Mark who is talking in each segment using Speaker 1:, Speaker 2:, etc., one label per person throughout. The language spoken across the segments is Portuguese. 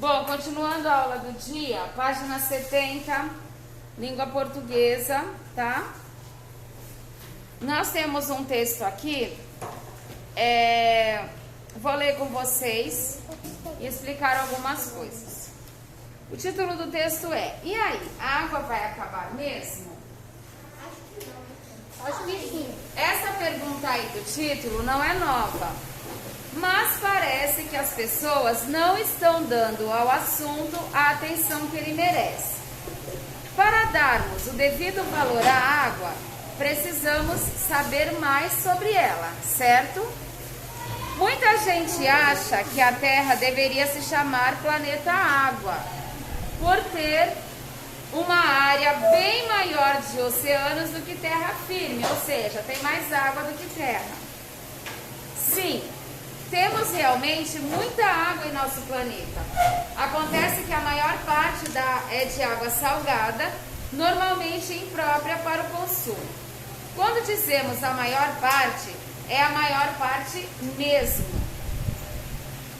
Speaker 1: Bom, continuando a aula do dia, página 70, língua portuguesa, tá? Nós temos um texto aqui, vou ler com vocês e explicar algumas coisas. O título do texto é: e aí, a água vai acabar mesmo?
Speaker 2: Acho que sim.
Speaker 1: Essa pergunta aí do título não é nova, mas parece que as pessoas não estão dando ao assunto a atenção que ele merece. Para darmos o devido valor à água, precisamos saber mais sobre ela, certo? Muita gente acha que a Terra deveria se chamar planeta Água, por ter uma área bem maior de oceanos do que terra firme, ou seja, tem mais água do que terra. Sim, temos realmente muita água em nosso planeta. Acontece que a maior parte é de água salgada, normalmente imprópria para o consumo. Quando dizemos a maior parte, é a maior parte mesmo.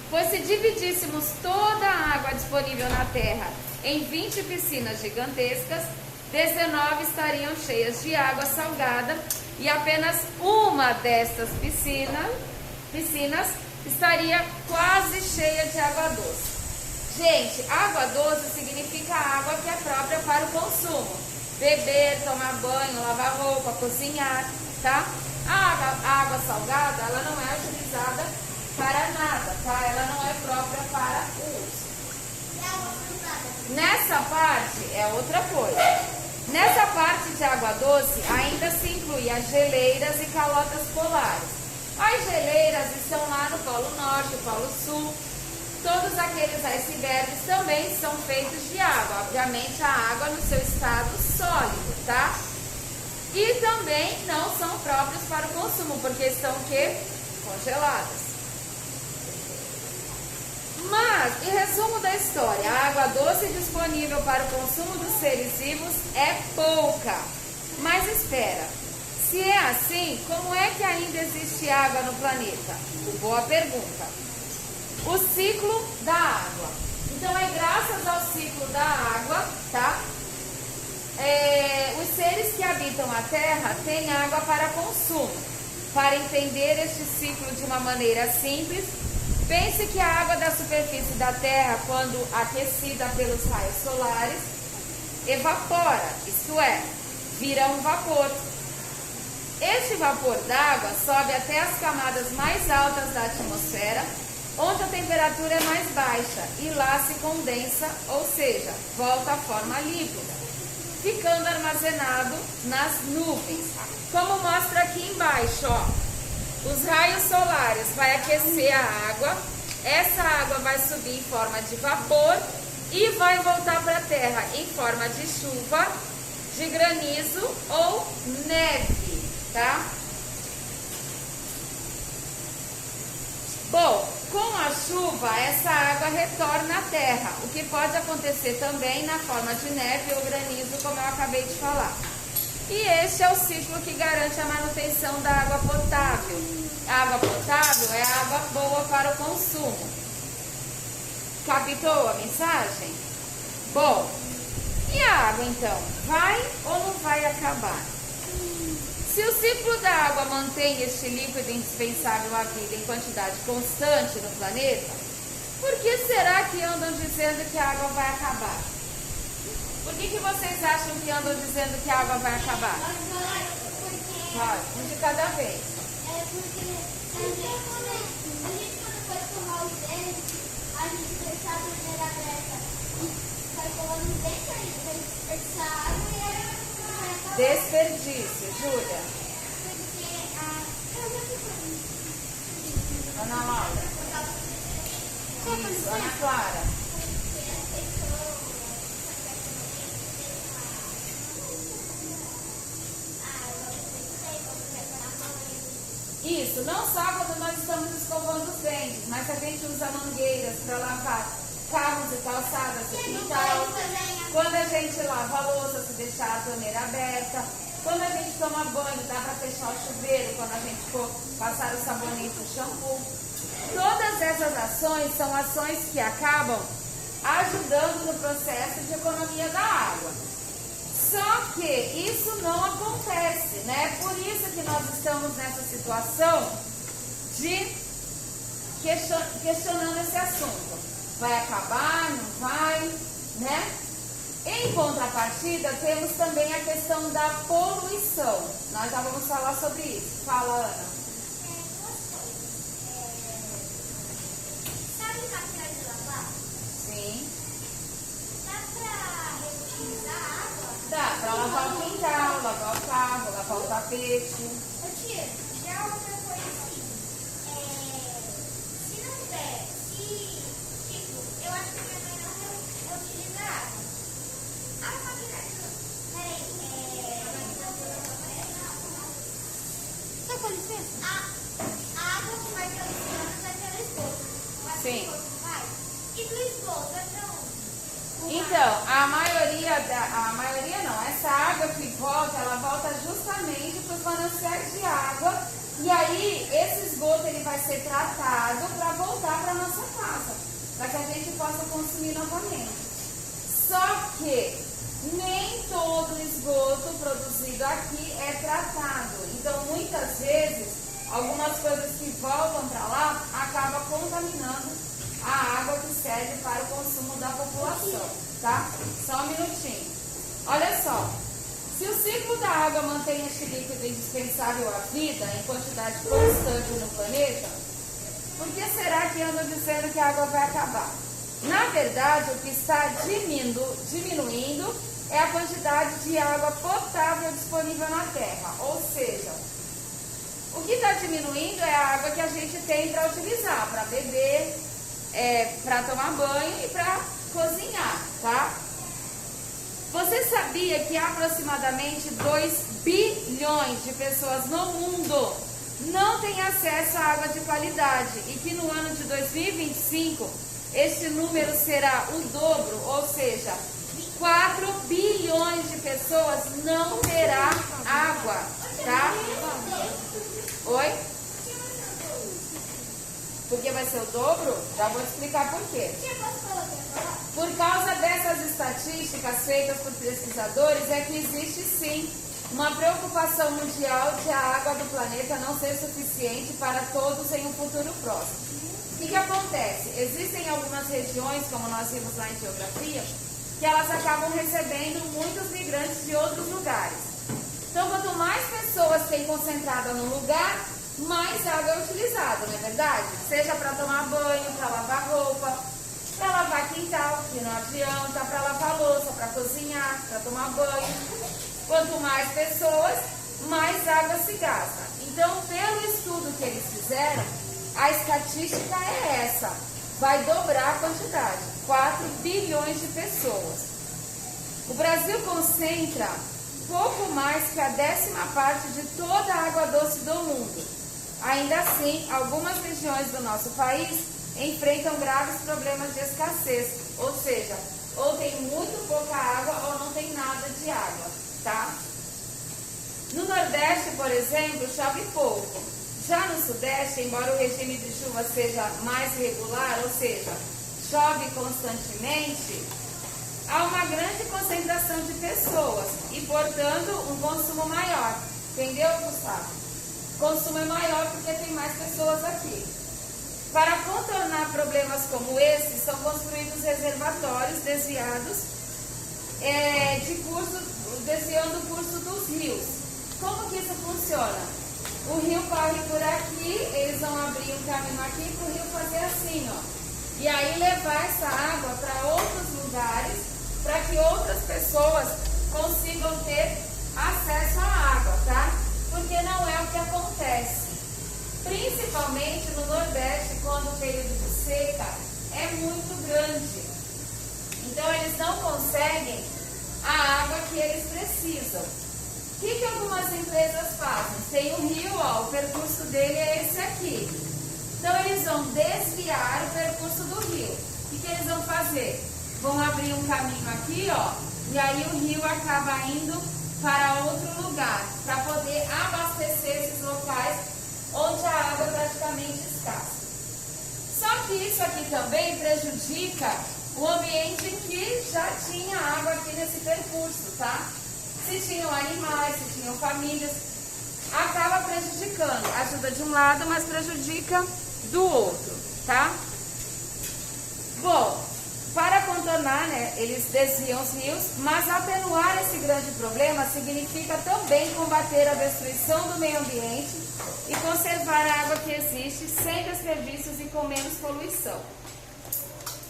Speaker 1: Pois se dividíssemos toda a água disponível na Terra em 20 piscinas gigantescas, 19 estariam cheias de água salgada e apenas uma destas piscinas estaria quase cheia de água doce. Gente, água doce significa água que é própria para o consumo. Beber, tomar banho, lavar roupa, cozinhar, tá? A água salgada, ela não é utilizada para nada, tá? Ela não é própria para uso. Nessa parte é outra coisa. Nessa parte de água doce ainda se inclui as geleiras e calotas polares. As geleiras estão lá no Polo Norte, Polo Sul. Todos aqueles icebergs também são feitos de água. Obviamente a água no seu estado sólido, tá? E também não são próprios para o consumo, porque estão o quê? Congeladas. Mas, em resumo da história, a água doce disponível para o consumo dos seres vivos é pouca. Mas espera, se é assim, como é que ainda existe água no planeta? Boa pergunta. O ciclo da água. Então, é graças ao ciclo da água, tá? Os seres que habitam a Terra têm água para consumo. Para entender este ciclo de uma maneira simples, pense que a água da superfície da Terra, quando aquecida pelos raios solares, evapora, isto é, vira um vapor. Este vapor d'água sobe até as camadas mais altas da atmosfera, onde a temperatura é mais baixa, e lá se condensa, ou seja, volta à forma líquida, ficando armazenado nas nuvens. Como mostra aqui embaixo, ó. Os raios solares vão aquecer a água, essa água vai subir em forma de vapor e vai voltar para a Terra em forma de chuva, de granizo ou neve, tá? Bom, com a chuva, essa água retorna à Terra, o que pode acontecer também na forma de neve ou granizo, como eu acabei de falar. E este é o ciclo que garante a manutenção da água potável. A água potável é a água boa para o consumo. Captou a mensagem? Bom, e a água então? Vai ou não vai acabar? Se o ciclo da água mantém este líquido indispensável à vida em quantidade constante no planeta, por que será que andam dizendo que a água vai acabar? Por que vocês acham que andam dizendo que a água vai acabar? Pode, um de cada vez.
Speaker 2: Porque a gente quando foi escovar os dentes, a gente deixava a torneira aberta e vai escovando os dentes aí, vai desperdiçar água e aí vai acabar.
Speaker 1: Desperdício, Júlia. Ana Laura. Isso, Ana Clara. Isso, não só quando nós estamos escovando os dentes, mas a gente usa mangueiras para lavar carros e calçadas e quintal. Quando a gente lava a louça, se deixar a torneira aberta. Quando a gente toma banho, dá para fechar o chuveiro quando a gente for passar o sabonete e o shampoo. Todas essas ações são ações que acabam ajudando no processo de economia da água. Só que isso não acontece, né? Por isso que nós estamos nessa situação de questionando esse assunto. Vai acabar, não vai, né? Em contrapartida, temos também a questão da poluição. Nós já vamos falar sobre isso. Fala, Ana.
Speaker 2: Sabe máquina de lavar?
Speaker 1: Sim.
Speaker 2: Dá pra reutilizar a água?
Speaker 1: Dá para lavar o quintal, lavar o carro, lavar o tapete.
Speaker 2: Ô tia, já outra coisa assim. Se não der, tipo, eu acho que minha mãe não reutiliza a água. A máquina de só com licença? A água que vai pelo cano vai pelo esgoto.
Speaker 1: Sim.
Speaker 2: Vai. E do esgoto vai pra onde?
Speaker 1: Então, a maioria não, essa água que volta, ela volta justamente para os mananciais de água, e aí esse esgoto ele vai ser tratado para voltar para nossa casa, para que a gente possa consumir novamente. Só que nem todo esgoto produzido aqui é tratado, então muitas vezes algumas coisas que voltam para lá acabam contaminando a água que serve para o consumo da população, tá? Só um minutinho. Olha só, se o ciclo da água mantém este líquido indispensável à vida em quantidade constante no planeta, por que será que andam dizendo que a água vai acabar? Na verdade, o que está diminuindo é a quantidade de água potável disponível na Terra, ou seja, o que está diminuindo é a água que a gente tem para utilizar, para beber, para tomar banho e para cozinhar, tá? Você sabia que aproximadamente 2 bilhões de pessoas no mundo não têm acesso à água de qualidade e que no ano de 2025 este número será o dobro, ou seja, 4 bilhões de pessoas não terá água, tá? Oi? Porque vai ser o dobro? Já vou explicar por quê. Por causa dessas estatísticas feitas por pesquisadores, é que existe sim uma preocupação mundial de a água do planeta não ser suficiente para todos em um futuro próximo. O que acontece? Existem algumas regiões, como nós vimos lá em geografia, que elas acabam recebendo muitos migrantes de outros lugares. Então, quanto mais pessoas tem concentrada no lugar, mais água é utilizada, não é verdade? Seja para tomar banho, para lavar roupa, para lavar quintal, que não adianta, para lavar louça, para cozinhar, para tomar banho. Quanto mais pessoas, mais água se gasta. Então, pelo estudo que eles fizeram, a estatística é essa, vai dobrar a quantidade, 4 bilhões de pessoas. O Brasil concentra pouco mais que a 10ª parte de toda a água doce do mundo. Ainda assim, algumas regiões do nosso país enfrentam graves problemas de escassez, ou seja, ou tem muito pouca água ou não tem nada de água, tá? No Nordeste, por exemplo, chove pouco. Já no Sudeste, embora o regime de chuva seja mais regular, ou seja, chove constantemente, há uma grande concentração de pessoas e, portanto, um consumo maior. Entendeu, Gustavo? O consumo é maior porque tem mais pessoas aqui. Para contornar problemas como esse, são construídos reservatórios desviando o curso dos rios. Como que isso funciona? O rio corre por aqui, eles vão abrir um caminho aqui para o rio fazer assim, ó. E aí levar essa água para outros lugares, para que outras pessoas consigam ter acesso à água, tá? Porque não é o que acontece. Principalmente no Nordeste, quando o período de seca é muito grande. Então eles não conseguem a água que eles precisam. O que algumas empresas fazem? Tem um rio, ó, o percurso dele é esse aqui. Então eles vão desviar o percurso do rio. O que eles vão fazer? Vão abrir um caminho aqui, ó, e aí o rio acaba indo para outro lugar, para poder abastecer esses locais onde a água é praticamente escassa. Só que isso aqui também prejudica o ambiente ambiente que já tinha água aqui nesse percurso, tá? Se tinham animais, se tinham famílias, acaba prejudicando. Ajuda de um lado, mas prejudica do outro, tá? Bom, para contornar, né, eles desviam os rios, mas atenuar esse grande problema significa também combater a destruição do meio ambiente e conservar a água que existe sem desperdícios e com menos poluição.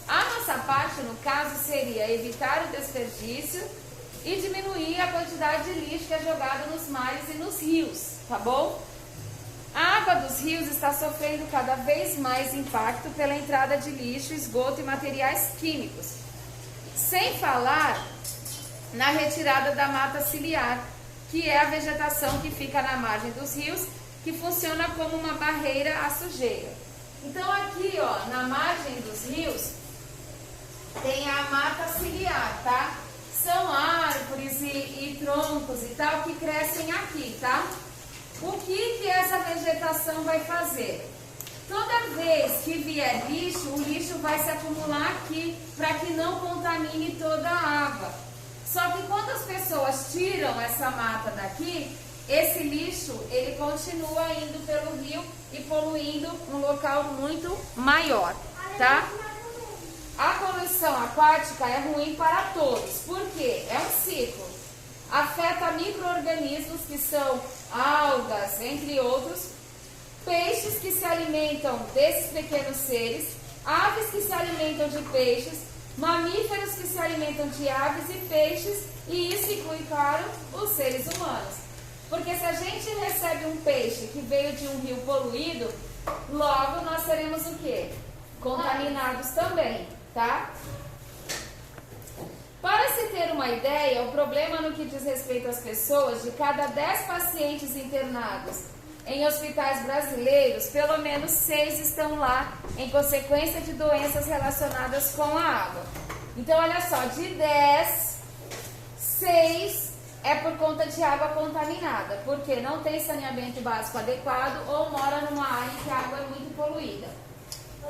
Speaker 1: A nossa parte, no caso, seria evitar o desperdício e diminuir a quantidade de lixo que é jogado nos mares e nos rios, tá bom? A água dos rios está sofrendo cada vez mais impacto pela entrada de lixo, esgoto e materiais químicos. Sem falar na retirada da mata ciliar, que é a vegetação que fica na margem dos rios, que funciona como uma barreira à sujeira. Então aqui, ó, na margem dos rios, tem a mata ciliar, tá? São árvores e troncos e tal que crescem aqui, tá? O que essa vegetação vai fazer? Toda vez que vier lixo, o lixo vai se acumular aqui para que não contamine toda a água. Só que quando as pessoas tiram essa mata daqui, esse lixo ele continua indo pelo rio e poluindo um local muito maior, tá? A poluição aquática é ruim para todos, porque é um ciclo. Afeta micro-organismos que são algas, entre outros, peixes que se alimentam desses pequenos seres, aves que se alimentam de peixes, mamíferos que se alimentam de aves e peixes, e isso inclui, claro, os seres humanos. Porque se a gente recebe um peixe que veio de um rio poluído, logo nós seremos o quê? Contaminados também, tá? Para se ter uma ideia, o problema no que diz respeito às pessoas, de cada 10 pacientes internados em hospitais brasileiros, pelo menos 6 estão lá em consequência de doenças relacionadas com a água. Então, olha só, de 10, 6 é por conta de água contaminada, porque não tem saneamento básico adequado ou mora numa área em que a água é muito poluída.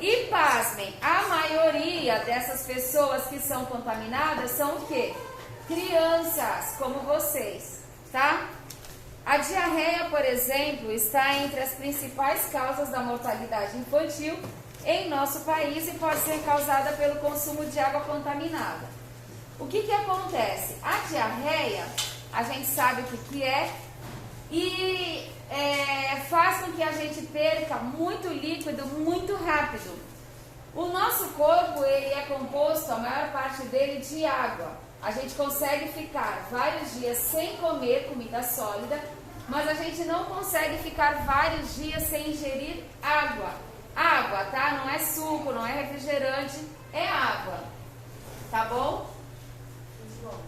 Speaker 1: E pasmem, a maioria dessas pessoas que são contaminadas são o quê? Crianças, como vocês, tá? A diarreia, por exemplo, está entre as principais causas da mortalidade infantil em nosso país e pode ser causada pelo consumo de água contaminada. O que acontece? A diarreia, a gente sabe o que é e faz com que a gente perca muito líquido muito rápido. O nosso corpo ele é composto, a maior parte dele, de água. A gente consegue ficar vários dias sem comer comida sólida, mas a gente não consegue ficar vários dias sem ingerir água. Água, tá? Não é suco, não é refrigerante, é água. Tá bom? João,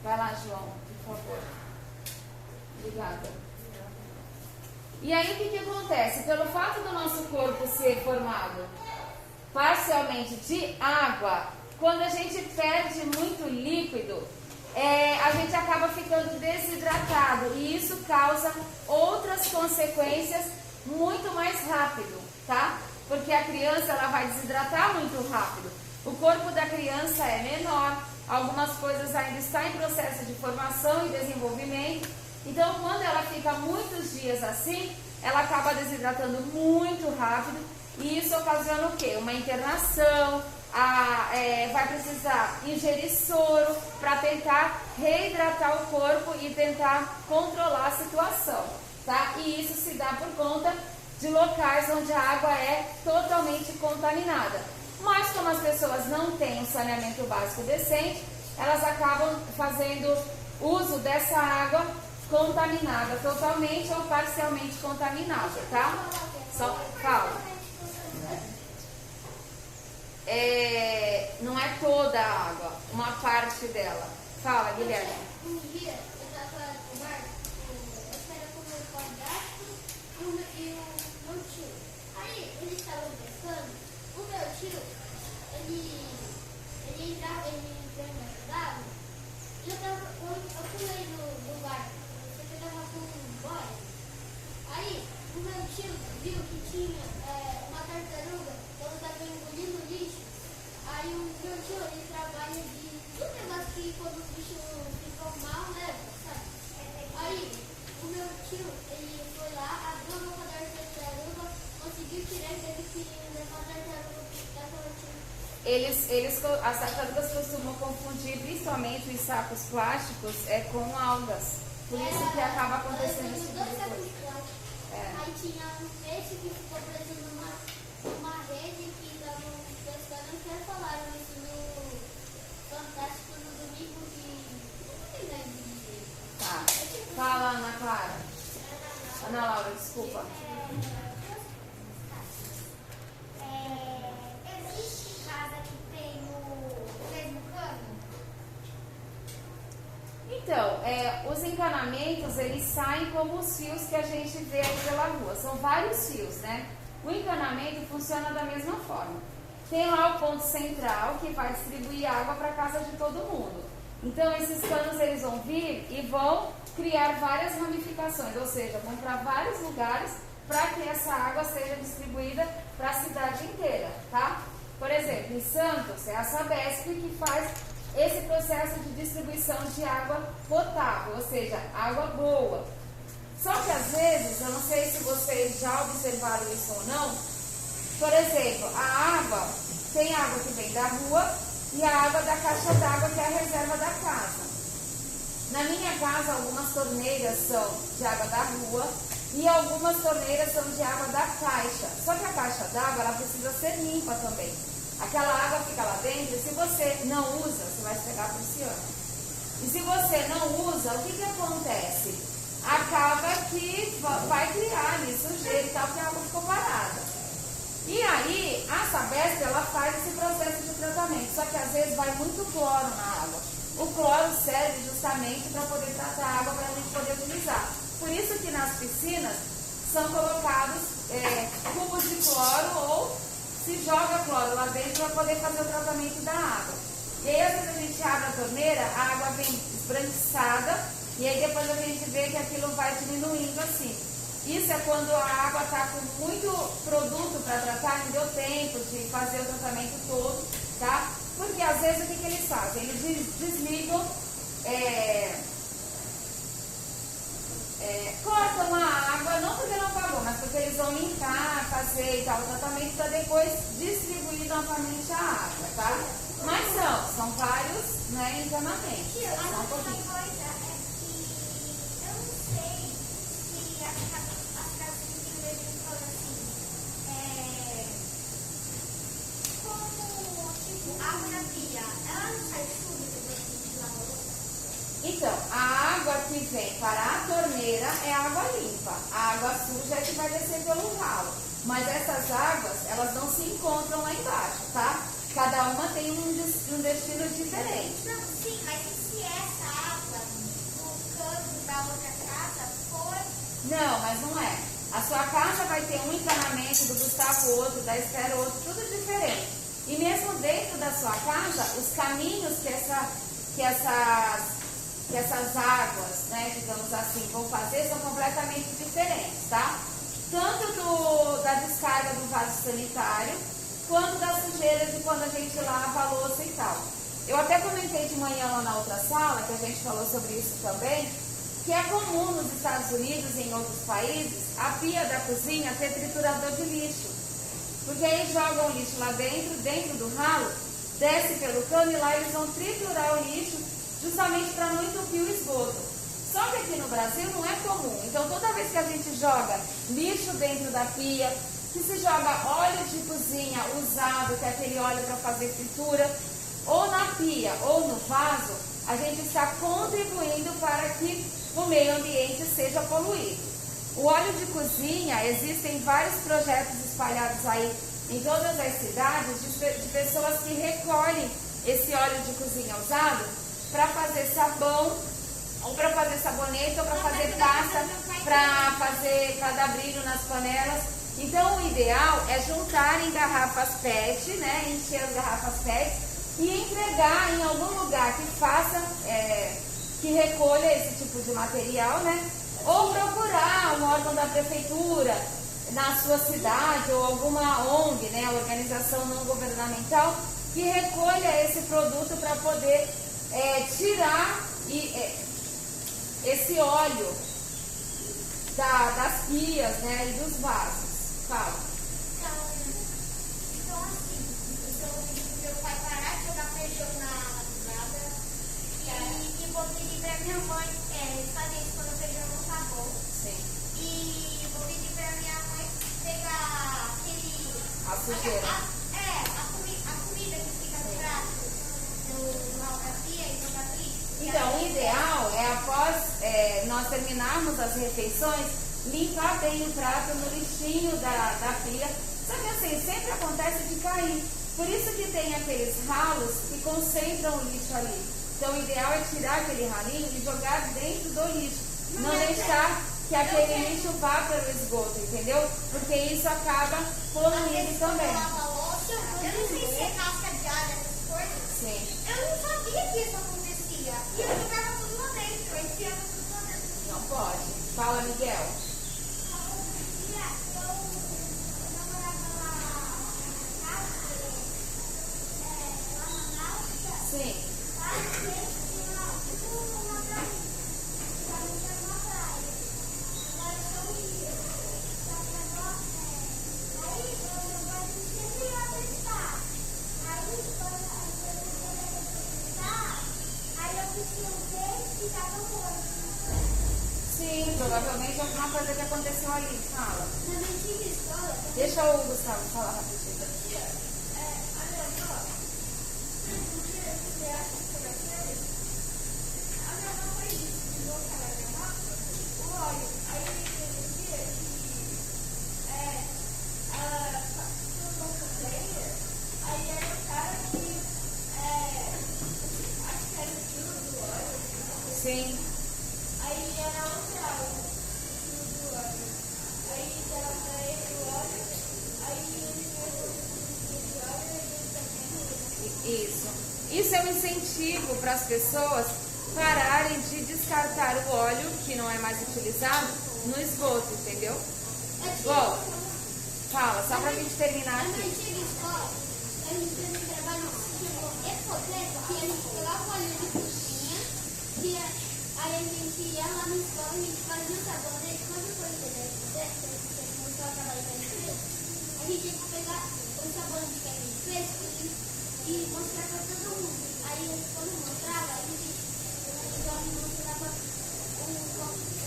Speaker 1: vai lá, João, por favor. Obrigada. E aí o que acontece? Pelo fato do nosso corpo ser formado parcialmente de água, quando a gente perde muito líquido, a gente acaba ficando desidratado e isso causa outras consequências muito mais rápido, tá? Porque a criança ela vai desidratar muito rápido. O corpo da criança é menor, algumas coisas ainda estão em processo de formação e desenvolvimento. Então, quando ela fica muitos dias assim, ela acaba desidratando muito rápido e isso ocasiona o quê? Uma internação, vai precisar ingerir soro para tentar reidratar o corpo e tentar controlar a situação, tá? E isso se dá por conta de locais onde a água é totalmente contaminada. Mas como as pessoas não têm um saneamento básico decente, elas acabam fazendo uso dessa água contaminada totalmente ou parcialmente contaminada, tá? Só fala. Não é toda a água, uma parte dela. Fala, Guilherme.
Speaker 2: Um dia eu estava no bar, eu estava com o meu padrasto e o meu tio. Aí eles estavam pescando. O meu tio, ele entrava, ele me ajudava. E eu pulei no barco. Eu estava com um boia. Aí o meu tio viu que tinha uma tartaruga, ela estava engolindo lixo. Aí o meu
Speaker 1: As tartarugas costumam confundir principalmente os sacos plásticos com algas. Por isso que acaba acontecendo esse tipo de coisa.
Speaker 2: Aí tinha um peixe que ficou preso numa rede que estavam pescando, que falaram isso no Fantástico no domingo de... Não lembro direito.
Speaker 1: Tá. Fala, Ana Clara. Ana Laura, desculpa.
Speaker 2: Existe casa que tem o mesmo cano?
Speaker 1: Então, os encanamentos, eles saem como os fios que a gente vê aí pela rua. São vários fios, né? O encanamento funciona da mesma forma. Tem lá o ponto central que vai distribuir água para a casa de todo mundo. Então, esses canos, eles vão vir e vão criar várias ramificações, ou seja, vão para vários lugares para que essa água seja distribuída para a cidade inteira, tá? Por exemplo, em Santos, é a Sabesp que faz esse processo de distribuição de água potável, ou seja, água boa. Só que às vezes, eu não sei se vocês já observaram isso ou não, por exemplo, a água, tem água que vem da rua e a água da caixa d'água, que é a reserva da casa. Na minha casa, algumas torneiras são de água da rua e algumas torneiras são de água da caixa. Só que a caixa d'água, ela precisa ser limpa também. Aquela água fica lá dentro e se você não usa, você vai se pegar por ciano. E se você não usa, o que acontece? Acaba que vai criar ali sujeira e tal, porque a água ficou parada. E aí, a Sabesp, ela faz esse processo de tratamento, só que às vezes vai muito cloro na água. O cloro serve justamente para poder tratar a água, para a gente poder utilizar. Por isso que nas piscinas são colocados cubos de cloro ou se joga cloro lá dentro para poder fazer o tratamento da água. E aí, às vezes a gente abre a torneira, a água vem esbranquiçada e aí depois a gente vê que aquilo vai diminuindo assim. Isso é quando a água está com muito produto para tratar, não deu tempo de fazer o tratamento todo, tá? Porque às vezes o que eles fazem? Eles desligam, cortam a água, não porque não apagou, mas porque eles vão limpar, fazer e tal, o tratamento para depois distribuir novamente a água, tá? Mas são vários, né, encanamentos.
Speaker 2: Uma coisa é que eu não sei se as casas que mesmo falam assim, como tipo água na pia, ela não sai súbita depois que a gente lava a louça?
Speaker 1: Então, a água que vem para a torneira é água limpa. A água suja é que vai descer pelo ralo. Mas essas águas, elas não se encontram lá embaixo, tá? Cada uma tem um destino diferente.
Speaker 2: Não, sim, mas e se essa água do cano da outra casa for...
Speaker 1: Não, mas não é. A sua casa vai ter um encanamento, do Gustavo outro, da Esther outro, tudo diferente. E mesmo dentro da sua casa, os caminhos que essas águas, né, digamos assim, vão fazer são completamente diferentes, tá? Tanto da descarga do vaso sanitário, quanto da sujeira de quando a gente lava a louça e tal. Eu até comentei de manhã lá na outra sala, que a gente falou sobre isso também, que é comum nos Estados Unidos e em outros países, a pia da cozinha ter triturador de lixo. Porque aí jogam o lixo lá dentro do ralo, desce pelo cano e lá eles vão triturar o lixo justamente para não entupir o esgoto. Só que aqui no Brasil não é comum. Então toda vez que a gente joga lixo dentro da pia, que se joga óleo de cozinha usado, que é aquele óleo para fazer fritura, ou na pia ou no vaso, a gente está contribuindo para que o meio ambiente seja poluído. O óleo de cozinha, existem vários projetos espalhados aí em todas as cidades de pessoas que recolhem esse óleo de cozinha usado para fazer sabão, ou para fazer sabonete, ou para fazer pasta, para dar brilho nas panelas. Então, o ideal é juntar em garrafas PET, né, encher as garrafas PET e entregar em algum lugar que faça, que recolha esse tipo de material, né, ou procurar um órgão da prefeitura na sua cidade ou alguma ONG, né, organização não governamental, que recolha esse produto para poder tirar esse óleo das pias, né, e dos vasos. Fala.
Speaker 2: Então assim, eu estou ouvindo do meu
Speaker 1: sujeira.
Speaker 2: A comida que fica no prato do alcapia e do patrício.
Speaker 1: Então, o ideal é após nós terminarmos as refeições, limpar bem o prato no lixinho da pia. Só que assim, sempre acontece de cair. Por isso que tem aqueles ralos que concentram o lixo ali. Então, o ideal é tirar aquele ralinho e jogar dentro do lixo. Não deixar que aquele lixo vá para o esgoto, entendeu? Porque isso acaba poluindo também.
Speaker 2: Eu não sei se é casca de alho, essas coisas.
Speaker 1: Sim.
Speaker 2: Eu não sabia que isso acontecia. E eu jogava tudo lá dentro. Eu enfiava tudo lá dentro.
Speaker 1: Não pode. Fala, Miguel. Sim. Sim, provavelmente alguma coisa que aconteceu ali. Fala.
Speaker 2: Na minha antiga escola,
Speaker 1: Deixa o Gustavo falar rapidinho. Sim.
Speaker 2: aí era outra aula do óleo. Aí dava pra ele o óleo, aí ele pegou o óleo e ele também.
Speaker 1: Isso é um incentivo para as pessoas pararem de descartar o óleo, que não é mais utilizado, no esgoto, entendeu? Bom, fala, só para a gente terminar
Speaker 2: Na
Speaker 1: aqui.
Speaker 2: antiga escola, a gente fez um trabalho chamado Ecoteca, que a gente pegava o óleo de cozinha, aí a gente ia lá na escola, a gente fazia um sabonete. Quando foi fazer a Ecoteca, a gente começou a trabalhar com a empresa, a gente tinha que pegar o sabonete que a gente fez e mostrar para todo mundo. Aí quando mostrava, a gente mostrava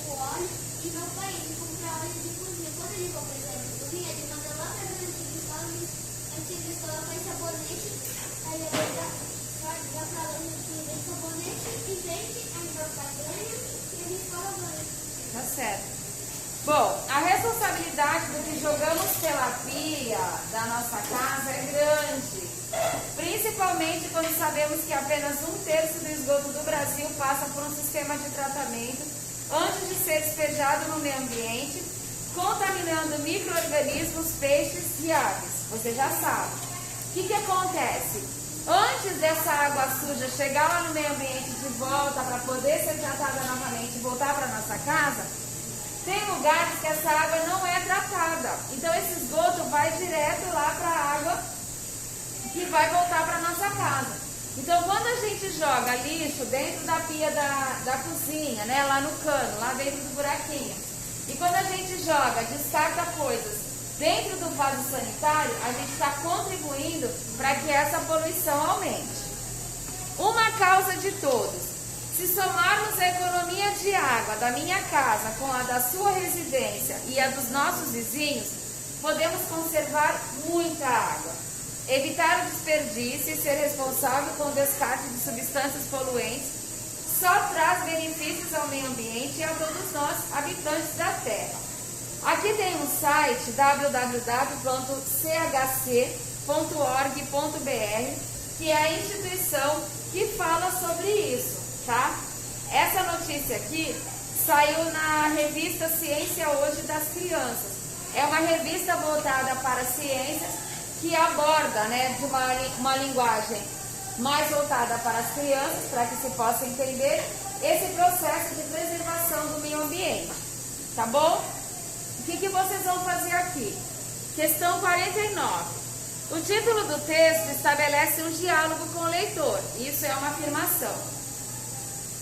Speaker 2: o óleo e meu pai ele comprava óleo de cozinha. Quando ele comprou esse óleo de cozinha, ele mandou lá para a antiga escola, a antiga escola faz sabonete, aí ele vai para lá no time de sabonete e vende, aí meu pai ganha e a escola ganha.
Speaker 1: Tá certo. Bom, a responsabilidade do que jogamos pela pia da nossa casa é grande. Principalmente quando sabemos que apenas 1/3 do esgoto do Brasil passa por um sistema de tratamento antes de ser despejado no meio ambiente, contaminando micro-organismos, peixes e aves. Você já sabe. O que acontece? Antes dessa água suja chegar lá no meio ambiente de volta para poder ser tratada novamente e voltar para nossa casa, tem lugares que essa água não é tratada. Então esse esgoto vai direto lá para a água que vai voltar para nossa casa. Então quando a gente joga lixo dentro da pia da cozinha, né, lá no cano, lá dentro do buraquinho, e quando a gente joga, descarta coisas dentro do vaso sanitário, a gente está contribuindo para que essa poluição aumente. Uma causa de todos. Se somarmos a economia de água da minha casa com a da sua residência e a dos nossos vizinhos, podemos conservar muita água. Evitar o desperdício e ser responsável com o descarte de substâncias poluentes só traz benefícios ao meio ambiente e a todos nós, habitantes da Terra. Aqui tem um site www.chc.org.br, que é a instituição que fala sobre isso, tá? Essa notícia aqui saiu na revista Ciência Hoje das Crianças. É uma revista voltada para ciências que aborda, né, de uma linguagem mais voltada para as crianças, para que se possa entender esse processo de preservação do meio ambiente, tá bom? O que vocês vão fazer aqui? Questão 49. O título do texto estabelece um diálogo com o leitor. Isso é uma afirmação.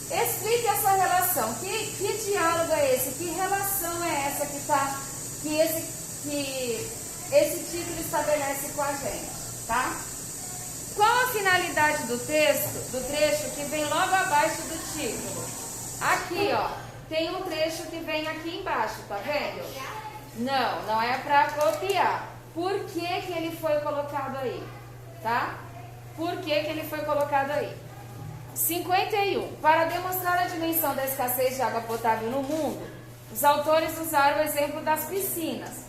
Speaker 1: Explique essa relação. Que diálogo é esse? Que relação é essa que esse título estabelece com a gente, tá? Qual a finalidade do trecho que vem logo abaixo do título? Aqui, ó, tem um trecho que vem aqui embaixo, tá vendo? Não é para copiar. por que que ele foi colocado aí, tá? Por que que ele foi colocado aí? 51. Para demonstrar a dimensão da escassez de água potável no mundo, os autores usaram o exemplo das piscinas.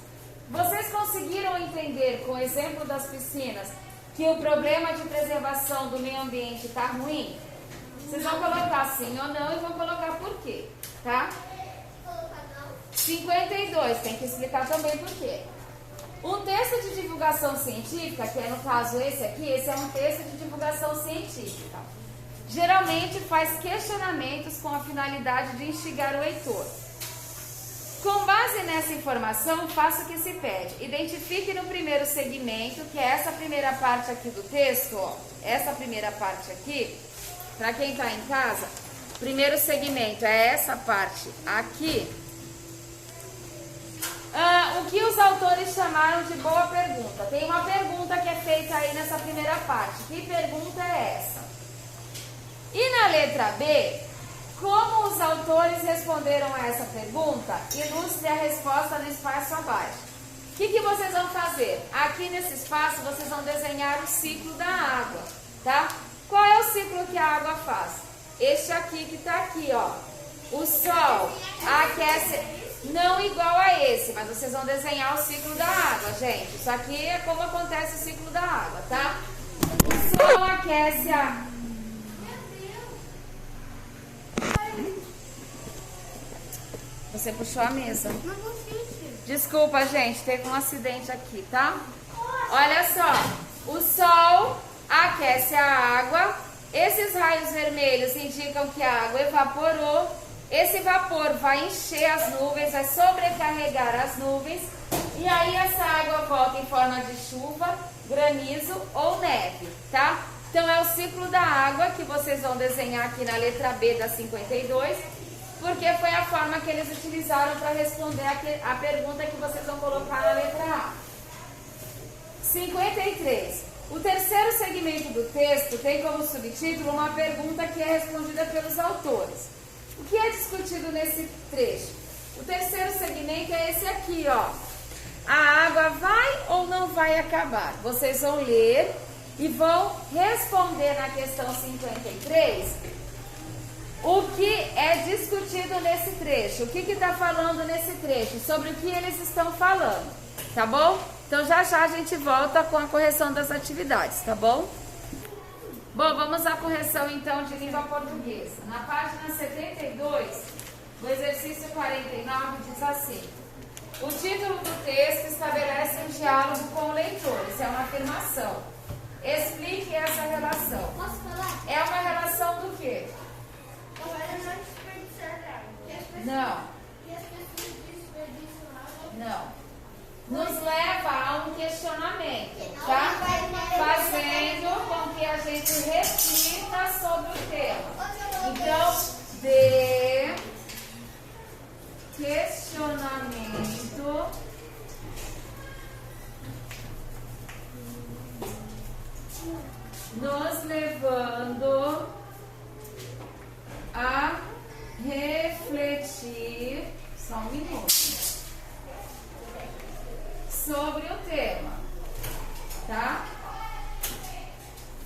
Speaker 1: Vocês conseguiram entender com o exemplo das piscinas que o problema de preservação do meio ambiente está ruim? Vocês vão colocar sim ou não e vão colocar por quê, tá? 52, tem que explicar também por quê. Um texto de divulgação científica, que é no caso esse aqui, esse é um texto de divulgação científica. Geralmente faz questionamentos com a finalidade de instigar o leitor. Com base nessa informação, faça o que se pede. Identifique no primeiro segmento, que é essa primeira parte aqui do texto, ó, essa primeira parte aqui, para quem está em casa, primeiro segmento é essa parte aqui. O que os autores chamaram de boa pergunta. Tem uma pergunta que é feita aí nessa primeira parte. Que pergunta é essa? E na letra B, como os autores responderam a essa pergunta? Ilustre a resposta no espaço abaixo. O que vocês vão fazer? Aqui nesse espaço vocês vão desenhar o ciclo da água, tá? Qual é o ciclo que a água faz? Este aqui que está aqui, ó. O sol aquece, não igual a esse, mas vocês vão desenhar o ciclo da água, gente. Isso aqui é como acontece o ciclo da água, tá? O sol aquece a... Você puxou a mesa. Desculpa, gente, teve um acidente aqui, tá? Olha só, o sol aquece a água. Esses raios vermelhos indicam que a água evaporou. Esse vapor vai encher as nuvens, vai sobrecarregar as nuvens. E aí essa água volta em forma de chuva, granizo ou neve, tá? Então é o ciclo da água que vocês vão desenhar aqui na letra B da 52, porque foi a forma que eles utilizaram para responder a pergunta que vocês vão colocar na letra A. 53. O terceiro segmento do texto tem como subtítulo uma pergunta que é respondida pelos autores. O que é discutido nesse trecho? O terceiro segmento é esse aqui, ó. A água vai ou não vai acabar? Vocês vão ler e vão responder na questão 53 o que é discutido nesse trecho. O que está falando nesse trecho? Sobre o que eles estão falando, tá bom? Então já já a gente volta com a correção das atividades, tá bom? Bom, vamos à correção então de língua portuguesa. Na página 72, o exercício 49 diz assim: o título do texto estabelece um diálogo com o leitor. Isso é uma afirmação. Explique essa relação.
Speaker 2: Posso falar?
Speaker 1: É uma relação do quê? Não. Não. Nos leva a um questionamento, tá? Fazendo com que a gente reflita sobre o tema. Então, de questionamento nos levando a refletir, só um minuto, sobre o tema, tá?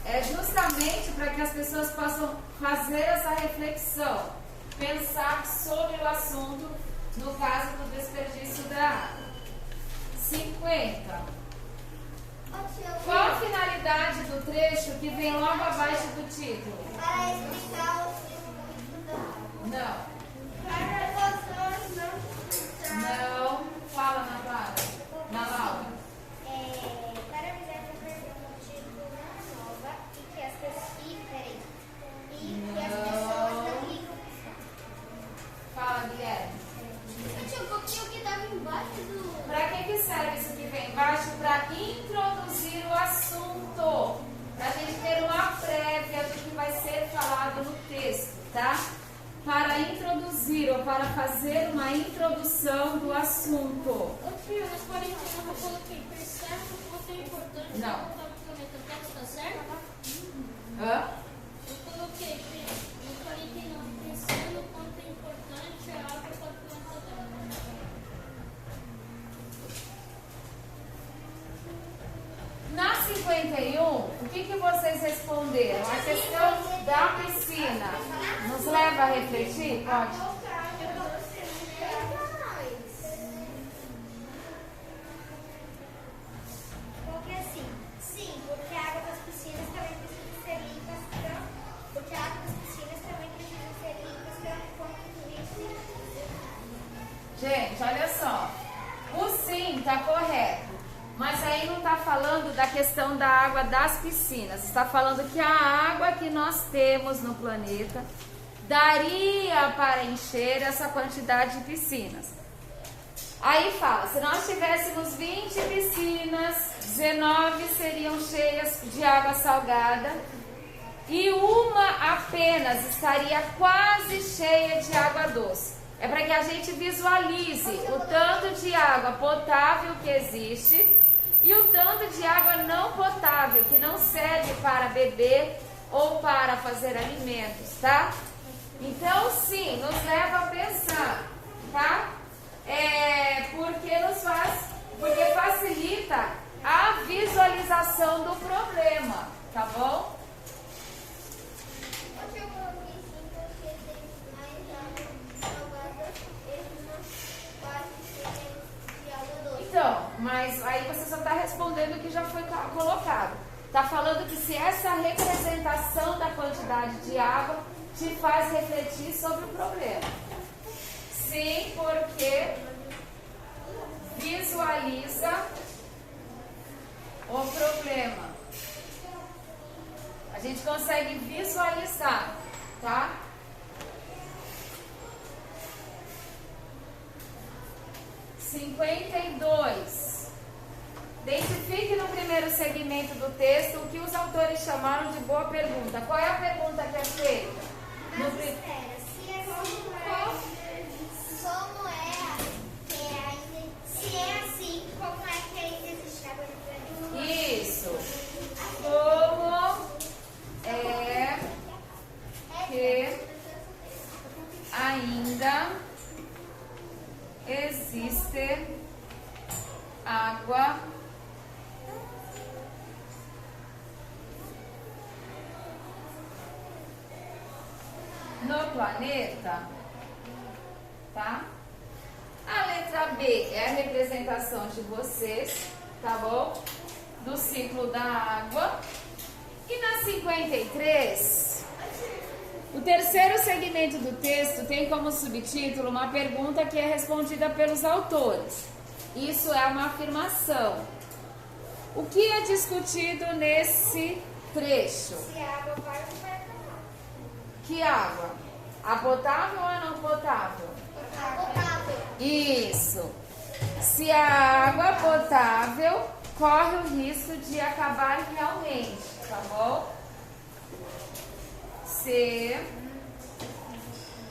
Speaker 1: É justamente para que as pessoas possam fazer essa reflexão, pensar sobre o assunto, no caso do desperdício da água. 50. Qual a finalidade do trecho que vem logo abaixo do título?
Speaker 2: Para explicar o ciclo da água.
Speaker 1: Não.
Speaker 2: Para as pessoas não
Speaker 1: Não. Fala, na Laura.
Speaker 2: Para avisar que a pergunta é nova e que as pessoas não ligam.
Speaker 1: Fala, Guilherme.
Speaker 2: Eu tinha um pouquinho que estava embaixo do...
Speaker 1: Para que serve isso que vem embaixo? Para introduzir o assunto. Para a gente ter uma prévia do que vai ser falado no texto, tá? Para introduzir ou para fazer uma introdução do assunto.
Speaker 2: Ô tio, mas 41 eu coloquei, percebe o quanto é importante.
Speaker 1: Não.
Speaker 2: Tá certo?
Speaker 1: Hã?
Speaker 2: Eu coloquei, no 49, pensando o quanto é importante a água para o planeta Terra.
Speaker 1: vocês responderam? A questão da piscina nos leva a refletir? Pode.
Speaker 2: Porque assim, sim, porque a água das piscinas também precisa ser limpa, porque a água das piscinas também precisa ser limpa,
Speaker 1: Gente, olha só. O sim está correto, mas aí não está falando da questão da água das piscinas. Está falando que a água que nós temos no planeta daria para encher essa quantidade de piscinas. Aí fala, se nós tivéssemos 20 piscinas, 19 seriam cheias de água salgada e uma apenas estaria quase cheia de água doce. É para que a gente visualize o tanto de água potável que existe e o tanto de água não potável que não serve para beber ou para fazer alimentos, tá? Então, sim, nos leva a pensar, tá? Porque facilita a visualização do problema, tá bom? Então, mas aí você só está respondendo o que já foi colocado. Está falando que se essa representação da quantidade de água te faz refletir sobre o problema. Sim, porque visualiza o problema. A gente consegue visualizar, tá? Identifique no primeiro segmento do texto o que os autores chamaram de boa pergunta. Qual é a pergunta que é feita?
Speaker 2: Mas espera, se é assim, como é que ainda existe água no planeta?
Speaker 1: Isso. Como é que ainda existe água no planeta, tá? A letra B é a representação de vocês, tá bom? Do ciclo da água. E na 53, o terceiro segmento do texto tem como subtítulo uma pergunta que é respondida pelos autores. Isso é uma afirmação. O que é discutido nesse trecho?
Speaker 2: Se a água vai ou vai acabar?
Speaker 1: Que água? A potável ou a não potável?
Speaker 2: Potável.
Speaker 1: Isso. Se a água potável corre o risco de acabar realmente, tá bom? Se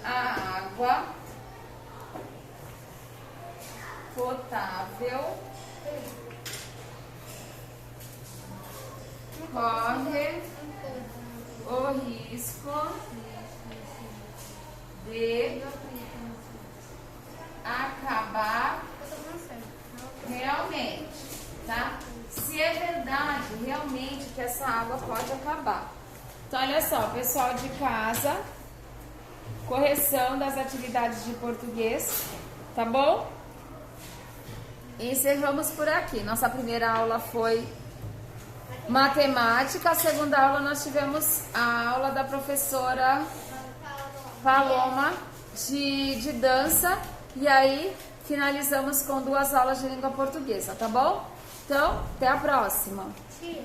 Speaker 1: a água potável corre o risco de acabar realmente, tá? Se é verdade realmente que essa água pode acabar. Então, olha só, pessoal de casa, correção das atividades de português, tá bom? E encerramos por aqui. Nossa primeira aula foi matemática, a segunda aula nós tivemos a aula da professora Paloma de dança e aí finalizamos com 2 aulas de língua portuguesa, tá bom? Então, até a próxima.
Speaker 2: Sim.